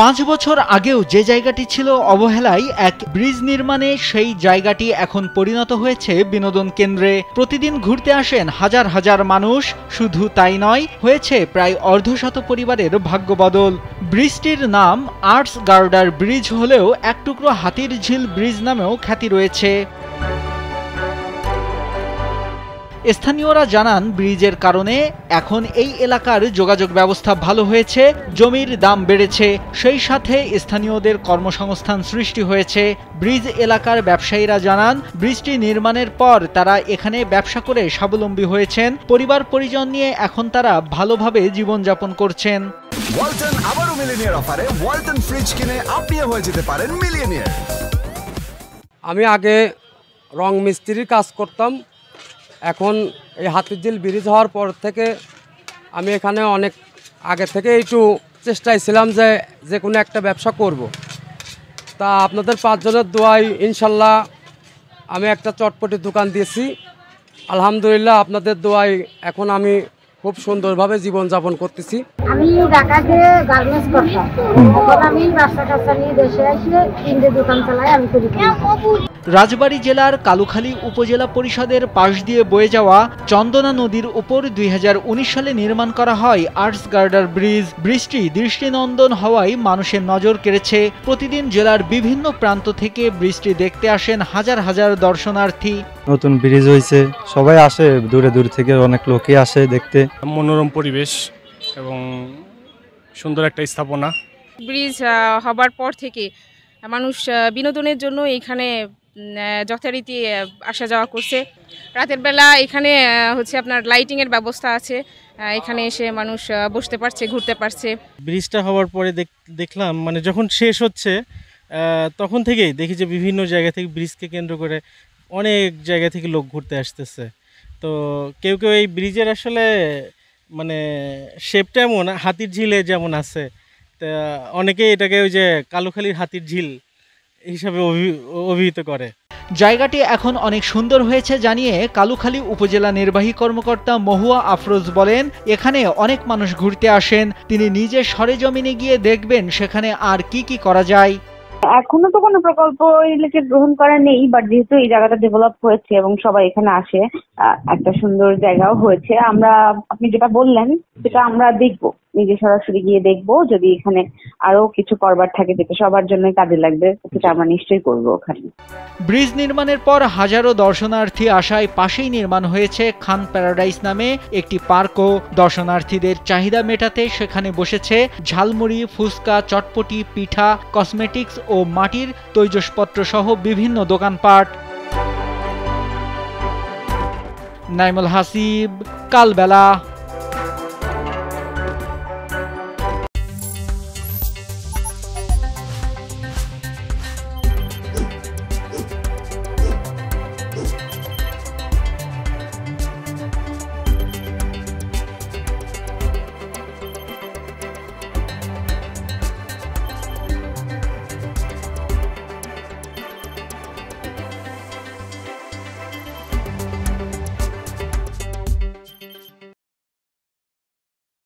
5 বছর আগেও যে জায়গাটি ছিল অবহেলায় এক ব্রিজ নির্মাণে, সেই জায়গাটি এখন পরিণত হয়েছে বিনোদন কেন্দ্রে। প্রতিদিন ঘুরতে আসেন হাজার হাজার মানুষ। শুধু তাই নয়, হয়েছে প্রায় অর্ধশত পরিবারের ভাগ্যবদল। ব্রিজটির নাম আর্টস গার্ডার ব্রিজ হলেও এক টুকরো হাতির ঝিল ব্রিজ নামেও খ্যাতি রয়েছে। স্থানীয়রা জানান, ব্রিজের কারণে এখন এই এলাকার যোগাযোগ ব্যবস্থা ভালো হয়েছে, জমির দাম বেড়েছে, সেই সাথে স্থানীয়দের কর্মসংস্থান সৃষ্টি হয়েছে। ব্রিজ এলাকার ব্যবসায়ীরা জানান, ব্রিজটি নির্মাণের পর তারা এখানে ব্যবসা করে স্বাবলম্বী হয়েছেন। পরিবার পরিজন নিয়ে এখন তারা ভালোভাবে জীবনযাপন করছেন। ওয়ালটন আবারও মিলিয়নিয়ার অফারে ওয়ালটন ফ্রিজ কিনে আপনিও হয়ে যেতে পারেন মিলিয়নিয়ার। আমি আগে রং মিস্ত্রির কাজ করতাম। এখন এই হাতিরঝিল ব্রিজ হওয়ার পর থেকে আমি এখানে অনেক আগে থেকে একটু চেষ্টায় ছিলাম যে কোনো একটা ব্যবসা করব। তা আপনাদের 5 জনের দোয়ায় ইনশাল্লাহ আমি একটা চটপটি দোকান দিয়েছি। আলহামদুলিল্লাহ আপনাদের দোয়ায় এখন আমি খুব সুন্দরভাবে জীবনযাপন করতেছি। আমি ঢাকাতে গার্মেন্টস করতাম, এখন আমি ব্যবসা কাজটা নিয়ে দেশে এসে 3টে দোকান চালাই। আমি করি। রাজবাড়ী জেলার কালুখালী উপজেলা পরিষদের পাশ দিয়ে বয়ে যাওয়া চন্দনা নদীর উপর 2019 সালে নির্মাণ করা হয় আর্টস গার্ডার ব্রিজ। ব্রিজটি দৃষ্টিনন্দন হওয়ায় মানুষের নজর কেড়েছে। প্রতিদিন জেলার বিভিন্ন প্রান্ত থেকে ব্রিজটি দেখতে আসেন হাজার হাজার দর্শনার্থী। নতুন ব্রিজ হয়েছে, সবাই আসে, দূরে দূর থেকে অনেক লোকই আসে দেখতে। মনোরম পরিবেশ এবং সুন্দর একটা স্থাপনা। ব্রিজ হবার পর থেকে মানুষ বিনোদনের জন্য এখানে যথারীতি আসা যাওয়া করছে। রাতের বেলা এখানে আপনার লাইটিংয়ের ব্যবস্থা আছে, এখানে এসে মানুষ বসতে পারছে, ঘুরতে পারছে। ব্রিজটা হওয়ার পরে দেখলাম, মানে যখন শেষ হচ্ছে তখন থেকেই দেখি যে বিভিন্ন জায়গা থেকে ব্রিজকে কেন্দ্র করে অনেক জায়গা থেকে লোক ঘুরতে আসতেছে। তো কেউ কেউ এই ব্রিজের আসলে মানে শেপটা এমন হাতির ঝিলে যেমন আছে, তা অনেকেই এটাকে ওই যে কালুখালীর হাতির ঝিল হিসাবে অভিহিত করে। জায়গাটি এখন অনেক সুন্দর হয়েছে জানিয়ে কালুখালী উপজেলা নির্বাহী কর্মকর্তা মহুয়া আফরোজ বলেন, এখানে অনেক মানুষ ঘুরতে আসেন। তিনি নিজে সরেজমিনে গিয়ে দেখবেন সেখানে আর কি কি করা যায়। এখনো তো কোনো প্রকল্প রিলেটেড গ্রহণ করা নেই, বাট যেহেতু এই জায়গাটা ডেভেলপ হয়েছে এবং সবাই এখানে আসে, একটা সুন্দর জায়গাও হয়েছে। আপনি যেটা বললেন সেটা আমরা দেখবো, নিজে সরাসরি গিয়ে দেখবো। যদি এখানে আরো কিছু করবার থাকে যেটা সবার জন্য কাজে লাগবে, সেটা আমরা নিশ্চয়ই করবো ওখানে। ব্রিজ নির্মাণের পর হাজারো দর্শনার্থী আসায় পাশেই নির্মাণ হয়েছে খান প্যারাডাইস নামে একটি পার্কও। দর্শনার্থীদের চাহিদা মেটাতে সেখানে বসেছে ঝালমুড়ি, ফুচকা, চটপটি, পিঠা, কসমেটিক্স ও মাটির তৈজসপত্র সহ বিভিন্ন দোকানপাট। নাইমুল হাসিব, কালবেলা।